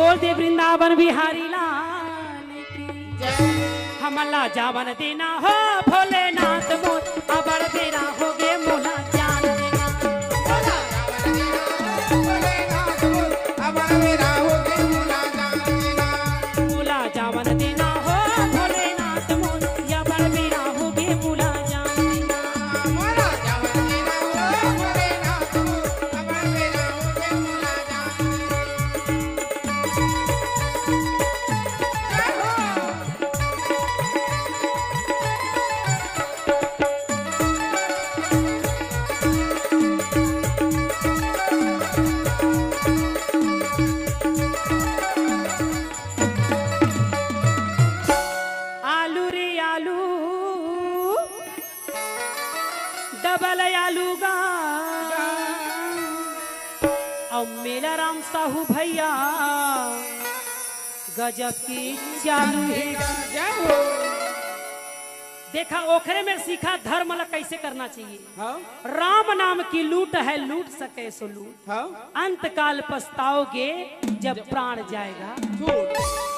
बोल दे वृंदावन बिहारी लाल की हमला जावन देना हो भोलेनाथ मोर अबर तेरा हो गे मोला जान देना मोला जावन देना हो भोलेनाथ मोर अबर तेरा हो गे मोला जान देना आलू रे आलू डबल आलू गा और मेला राम साहू भैया गजब की चालू है देखा ओखरे में सीखा धर्म ला कैसे करना चाहिए। हाँ राम नाम की लूट है लूट सके सो लूट हाँ अंत काल पछताओगे जब प्राण जाएगा। झूठ